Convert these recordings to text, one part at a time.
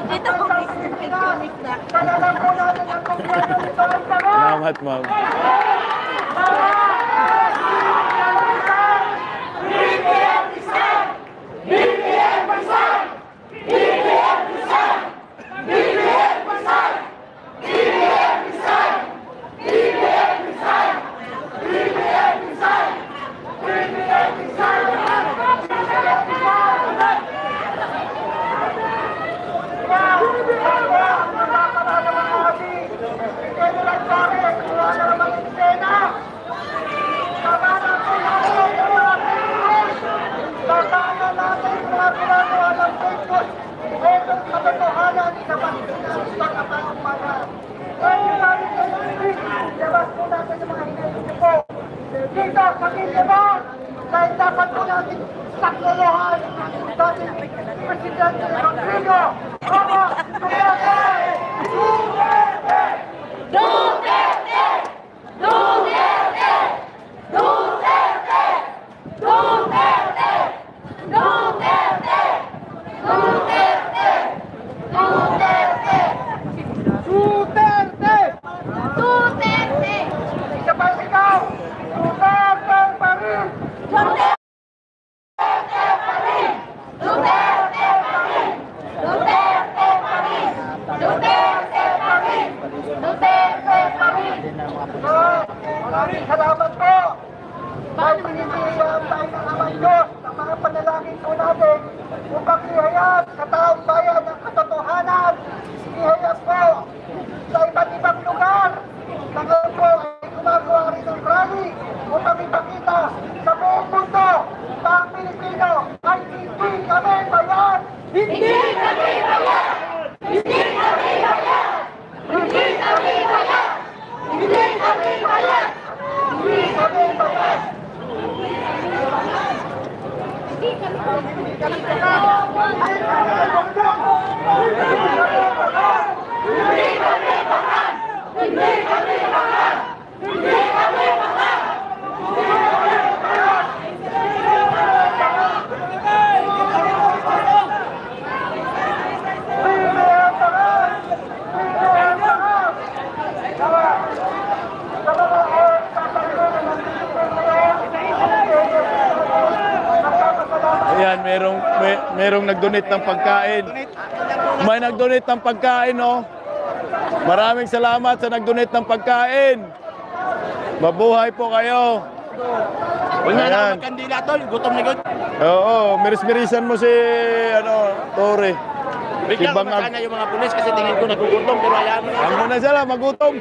Dito connect na. Salamat, ma'am. Dito, pakita mo! Dahil dapat po natin saklolohan dating Presidente Rodrigo Roa Duterte! Duterte! Duterte! Duterte! Duterte! Duterte! Duterte! Duterte! Duterte! Duterte! Duterte! Isa pa sigaw! Duterte pa rin! Duterte pa rin! Duterte pa rin! Duterte pa rin! Duterte pa rin! Duterte pa rin! Maraming salamat po! Dahil pinipilihan tayo ng Amang Diyos ng mga panalangin po natin upang ihayag sa taong bayan ng katotohanan. Ihayag po sa iba't ibang lugar na ngayon po ay gumagawa rin ng rally upang ipakita sa buong mundo na ang Pilipino ay hindi kami bayan! Hindi kami bayan! Hindi kami bayan! Hindi kami bayan! Hindi kami bayan! Hindi kami bayan! Ayan, merong nag-donate ng pagkain. May nag-donate ng pagkain, oh. Maraming salamat sa nag-donate ng pagkain. Mabuhay po kayo. Wala na ako magkandila tol, gutom na gutom. Oo, miris-mirisan mo si Tore. Bigyan ko na sana yung mga pulis kasi tingin ko nagugutom pero alam mo. Ang muna sila, magutom.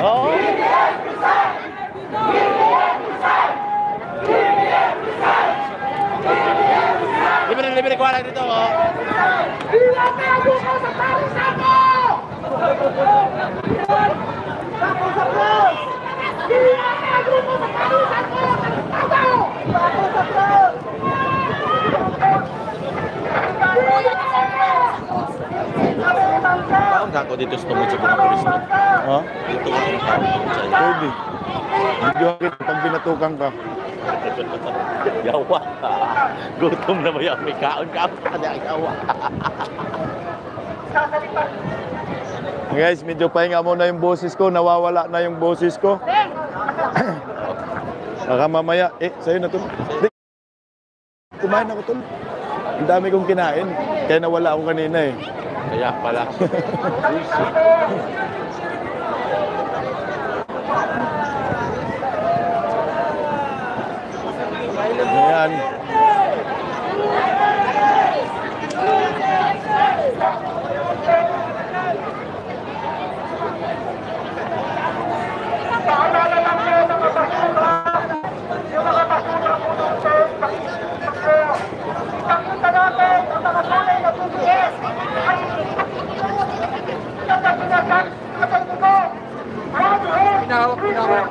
Oo. Libre ko lang dito, oh. Iwan na ang lupa sa parisan mo! Sako sa plus! Iwan na ang lupa sa parisan mo! Sako sa plus! Taon ako dito sa tungkol sa mga pulis na. Ha? Dito ako yung taon sa Pwede. Video kita pag binatukan ka. yawa. Gutom na ba yan? May kaon ka na yawa. Guys, medyo pahinga muna yung boses ko. Nawawala na yung boses ko. Baka mamaya, sa'yo na to. Kumain ako to. Ang dami kong kinain. Kaya nawala ako kanina eh. Kaya pala. Ayan.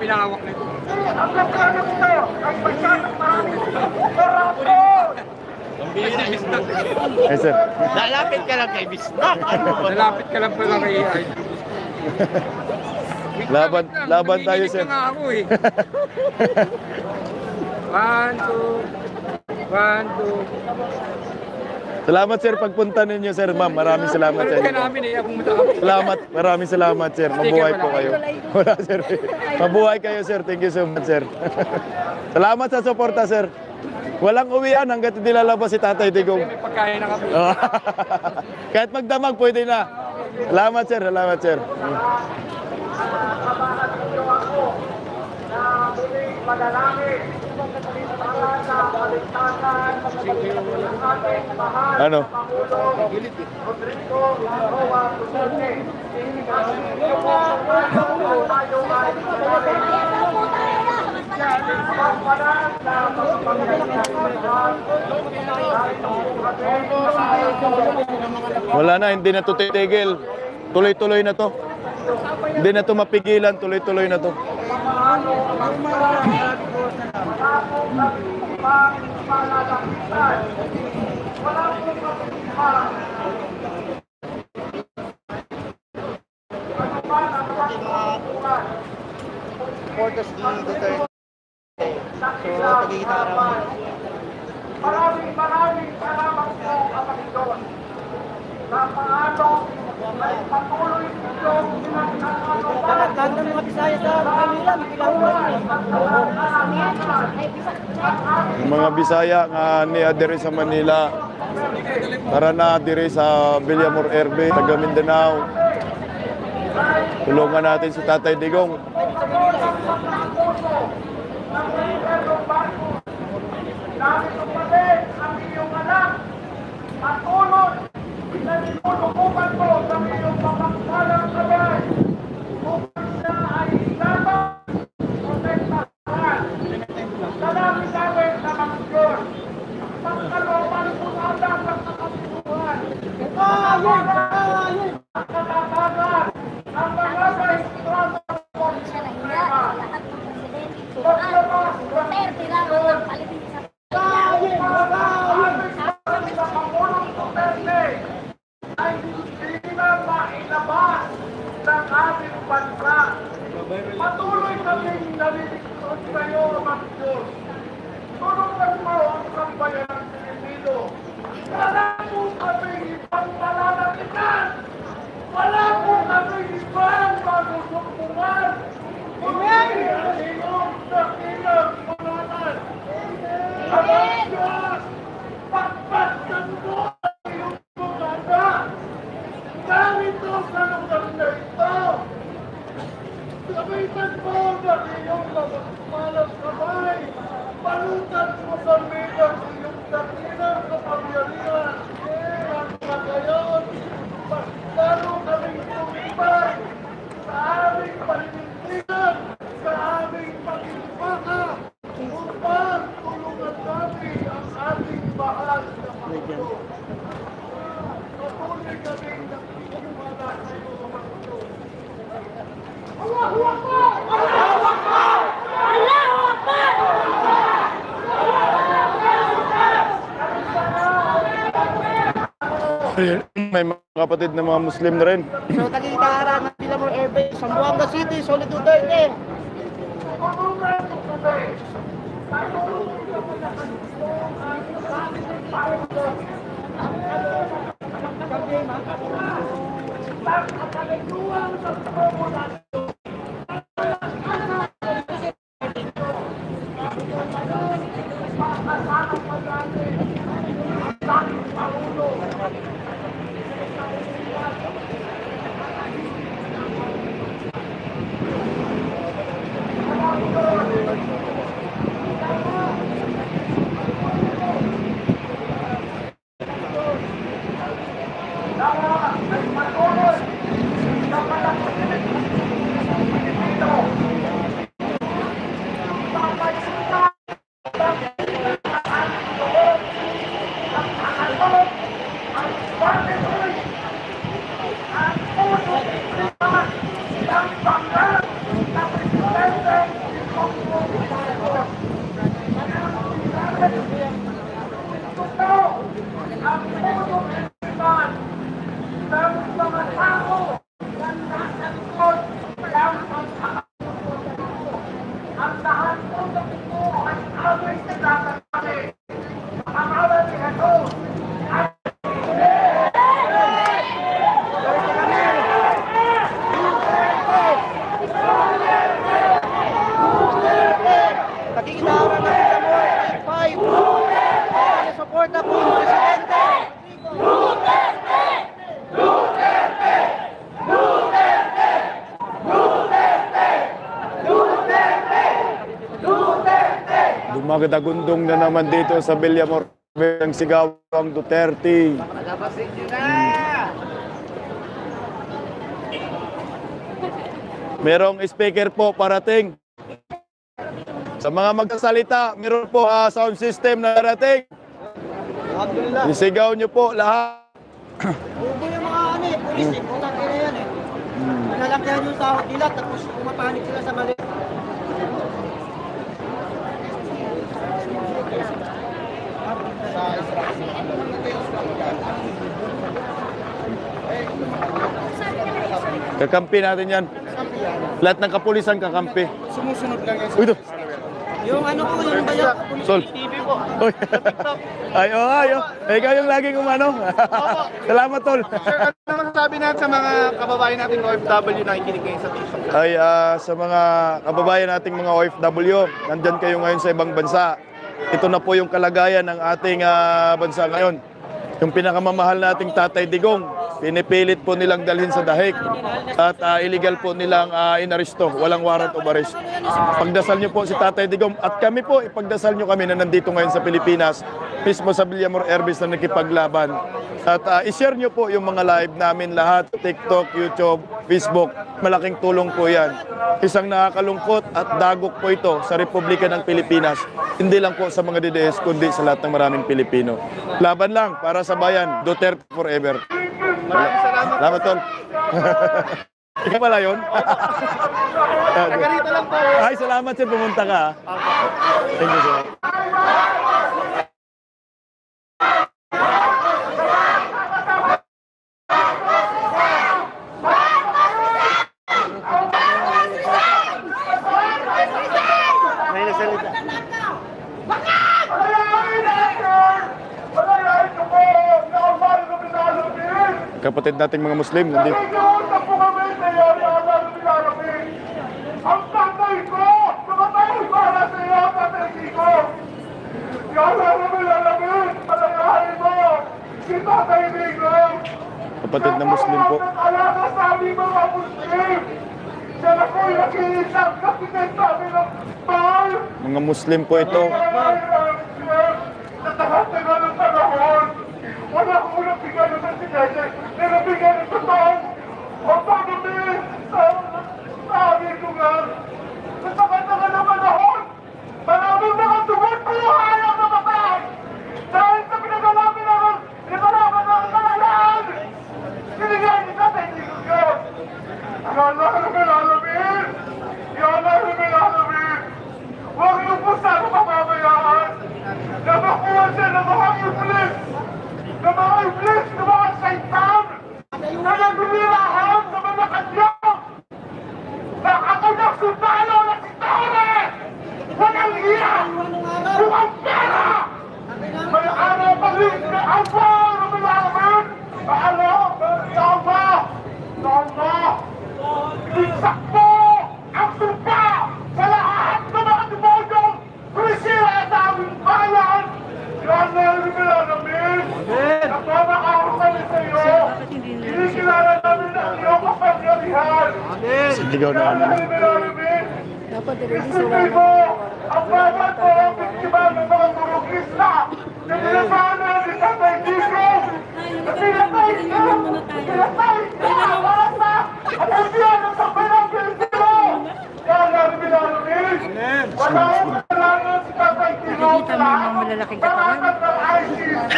Pinahawak nito. Ang plano nito ay masyadong marami. Korapon! Eh, sir. Lalapit ka lang kay Bisnak. Nalapit ka lang pala kay AI. Laban tayo, sir. Nanginginig na nga ako eh. 1, 2. 1, 2. Salamat sir pagpunta ninyo sir, ma'am. Maraming salamat sa Balik ka inyo. namin eh, akong matapos. Salamat, maraming salamat sir. Mabuhay po kayo. Wala sir. Mabuhay kayo sir. Thank you so much sir. Salamat sa suporta sir. Walang uwian hanggat hindi lalabas si Tatay Digong. May pagkain na kami. Kahit magdamag pwede na. Salamat sir, salamat sir. Ano? Wala na, hindi na to titigil. Tuloy-tuloy na to. Hindi na to mapigilan, tuloy-tuloy na to. Supporters ni Duterte. So, tagigitara mo. Maraming salamat po, Panginoon. Sa paano ay patuloy ninyong Dapat lahat ng mga Bisaya sa Manila, Yung mga Bisaya nga niya diri sa Manila, tara na diri sa Villamor Herbe, taga Mindanao. Tulungan natin si Tatay Digong. narito pa din ang iyong anak at tulad na tinutulukupan mo sa iyong pamangsalang kamay upang siya ay ilaban protektahan. Salamin namin sa mga Diyos. Pagkalooban po natin sa kapatuhan. Ang katapagan ang mga kaistrado po sa problema. Paglabas Duterte lang ang palitin sa ay hindi na mailabas ng ating bansa. Patuloy kaming nalilingkod sa iyo, mga Diyos. Tulungan mo ang sambayan ng Pilipino. Wala po kaming ibang palalatinan. Wala po kaming ibang pagsusumbungan. Hindi ang iyong dakilang pangalan. Ang Diyos, pagpasdan mo ang iyong bugada. Ganito sa lugar na ito. Sabitan mo ng iyong malas kamay. Palutan mo sa milang iyong dakilang kapangyarihan. At magayon, mas lalo kaming tumibay sa aming paninindigan, sa aming pag-ibaka, upang tulungan natin ang ating mahal na Panginoon. Patuloy kaming nagtitiwala sa iyo, mga Diyos. Allahu Akbar! Allahu Akbar! Allahu Akbar! May mga kapatid na mga Muslim na rin. So, tagigitara ng Villamor Airways, Zamboanga City, Solid Duterte. Tulungan mo kami. Ang lahat po ng ito ay aming nagkakasali. suporta po ng Presidente. Dumagadagundong na naman dito sa Villamor ang sigawang Duterte. Palabasin nyo na! Merong speaker po parating. Sa mga magsasalita, meron po sound system na darating. Alhamdulillah. Isigaw nyo po lahat. Bubo yung mga pulis eh. Putang ina yan eh. Nalakyan yung tawag nila tapos pumapanik sila sa mali. Kakampi natin yan. Lahat ng kapulisan kakampi. Sumusunod lang yan. Uy, ito. Yung ano po, yung bayan. Sol. Uy. Ay, oh. Ikaw yung laging umano. Salamat, Tol. Sir, ano masasabi natin sa mga kababayan nating OFW na nakikinig ngayon sa TikTok? Ay, sa mga kababayan nating mga OFW, nandyan kayo ngayon sa ibang bansa. Ito na po yung kalagayan ng ating bansa ngayon. Yung pinakamamahal nating Tatay Digong, pinipilit po nilang dalhin sa dahig at illegal po nilang inaresto, walang warrant of arrest. Pagdasal niyo po si Tatay Digong at kami po, ipagdasal niyo kami na nandito ngayon sa Pilipinas, mismo sa Villamor Airbase na nakipaglaban. At i-share niyo po yung mga live namin lahat, TikTok, YouTube, Facebook, malaking tulong po yan. Isang nakakalungkot at dagok po ito sa Republika ng Pilipinas, hindi lang po sa mga DDS, kundi sa lahat ng maraming Pilipino. Laban lang para sa bayan, Duterte forever. Maraming salamat. Salamat, Tol. Ikaw pala yun? Taga-rito lang po. Ay, salamat sir, pumunta ka. Thank you, sir. May nasalita. Kapatid nating mga Muslim, nandito. Ang tatay ko! Namatay para sa iyo, tatay ko! Yan ang nalalamig! Palayahin mo! Si Tatay Digong! Kapatid na Muslim po. Alaga sa aming mga Muslim! Siya na ko'y nag-iisang kapitan sa amin ng mahal! Mga Muslim po ito. Natagal ng panahon! Wala akong nabigyan ng sinese! Nabigyan ng totoo! Ang pagdabi sa aming lugar! Sa tagal-tagal ng panahon! Maraming mga tugon buhay ang namatay! Dahil sa pinagalamin ng libaraman ng kalayaan! Sinigyan ni Tatay Digong yun! Ya Allah, Rabbil Alamin! Ya Allah, Rabbil Alamin! Huwag niyo po sana mapabayaan! Nabakuha siya ng mga iblis! Ng mga iblis! Ng mga saitan! Na nagbibirahan sa mga kadyang! Na ako ng sundalo na si Tore! Walang hiya! Buwang pera! May araw pa rin na Allah! Rabbil Alamin! Allah! Ya Allah! Ya Allah! Isak mo ang sumpa sa lahat ng mga demonyong tumisira sa aming bayan! Ya Allah! Rabbil Alamin! Nagmamakaw kami sa iyo! Kinikilala namin ang iyong kapangyarihan! Siligaw na ano. Dapat i-release mo ang bawat mga biktima ng mga turukista na nilabanan ni Tatay Digong! Pinatay ka! Pinatay ka! Marasa! At ang biyan sa Pilang Pilipino! Ya Allah, Rabbil Alamin! Wala akong kasalanan si Tatay Digong sa lahat ng ISIS!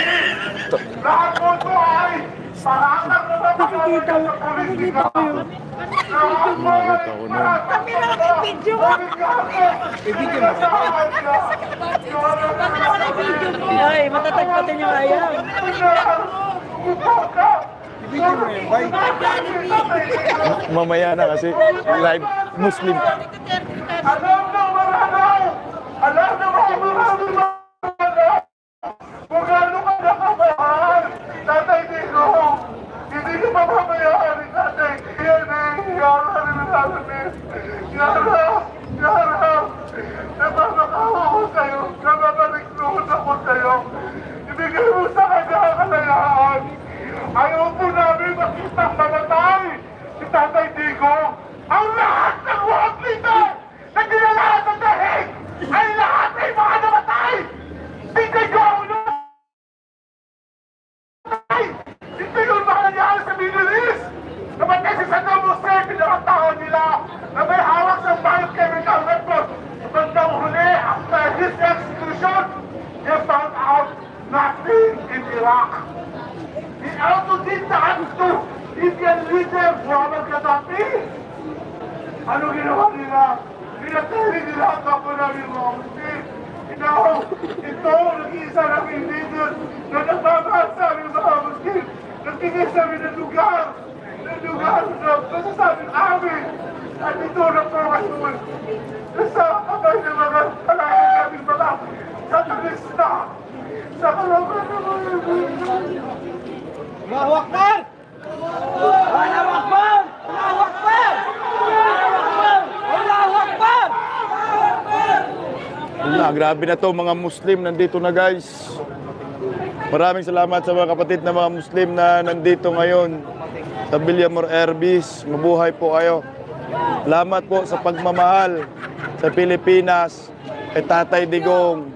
Lahat mo ito ay paratang na napakalaga sa politika! Nakita ko nun. Ay, matatagpatin yung ayaw. Mamaya na kasi live Muslim. Alam ng maranaw! Alam ng maraming maranaw! Kung gaano ka nakamahal, Tatay Digong! Hindi ka mapabayaan ni Tatay! Yan eh! Yan ang nalalamig! Yan ang! Yan ang! Napapakawa ko sa'yo! Napapaliklunod ako sa'yo! Hindi ka Iraq. Die Außendienste hattest du Libyen Leader Muammar Gaddafi. Ano ginawa nila? Pinatali nila ang kapwa namin mga Muslim. Ito, nag-iisa namin leader na nagpapasa ng mga Muslim. Nagtigis namin ng lugar na masasabi amin. At ito na po ngayon. Sa kamay ng mga kalahin namin mga satanista. Sa kalaman ng mga Allahu Akbar! Allahu Akbar! Allahu Akbar! Allahu Akbar! Wala, grabe na to mga Muslim nandito na guys. Maraming salamat sa mga kapatid na mga Muslim na nandito ngayon sa Villamor Airbase. Mabuhay po kayo. Salamat po sa pagmamahal sa Pilipinas kay Tatay Digong.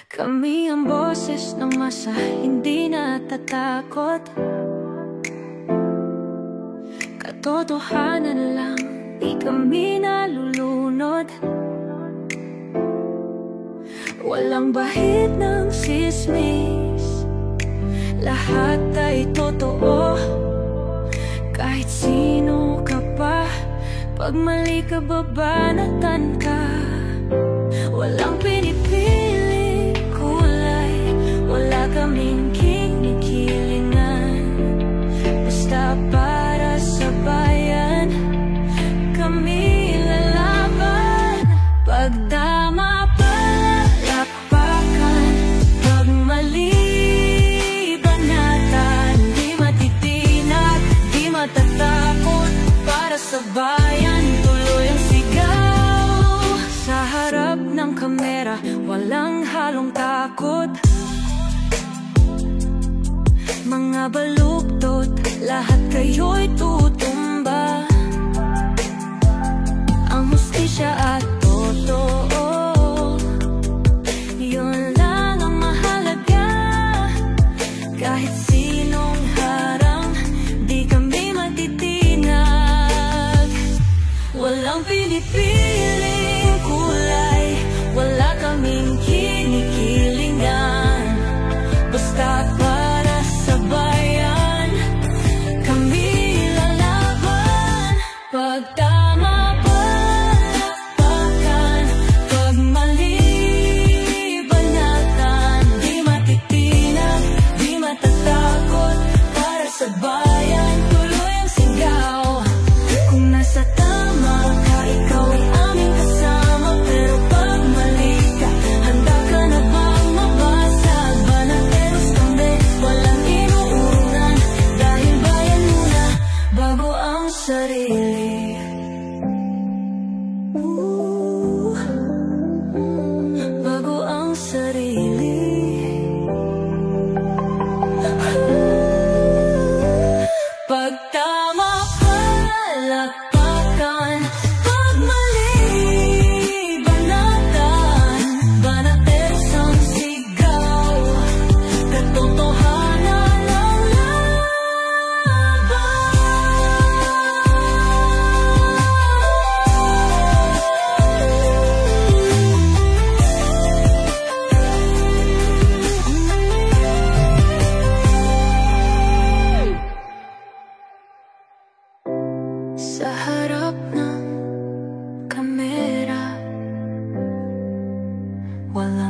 Kami ang boses ng masa, hindi natatakot. Katotohanan lang, di kami nalulunod. Walang bahid ng sismis, lahat ay totoo. Kahit sino ka pa, pag mali ka babanatan ka. Walang pinipili kulay, wala kaming kinikilingan. Basta para sa bayan, kami lalaban. Pagdama palakpakan, pag mali banatan. Di matitinag, di matatakot, para sa bayan tuloy ang sigaw. Sa harap ng kamera, walang halong takot. Mga baluktot, lahat kayo'y tutumba. Ang hustisya at totoo, yun lang ang mahalaga. Kahit sinong harang, di kami matitinag. Walang pinipiling kulay, wala kaming kinikilingan. Basta para sa bayan, kami lalaban. Pag tama palakpakan, pag mali banatan. Di matitinag, di matatakot, para sa bayan tuloy ang sigaw. Kung nasa tama ka, ikaw ay aming kasama. Pero pag mali ka, handa ka na bang mabasag? Banateros kami, walang inuunan. Dahil bayan muna, bago ang sarili. Bago ang sarili. Pag tama palakpakan, pag mali banatan. Banateros ang sigaw, katotohanan ang laban. Sa harap ng kamera, wala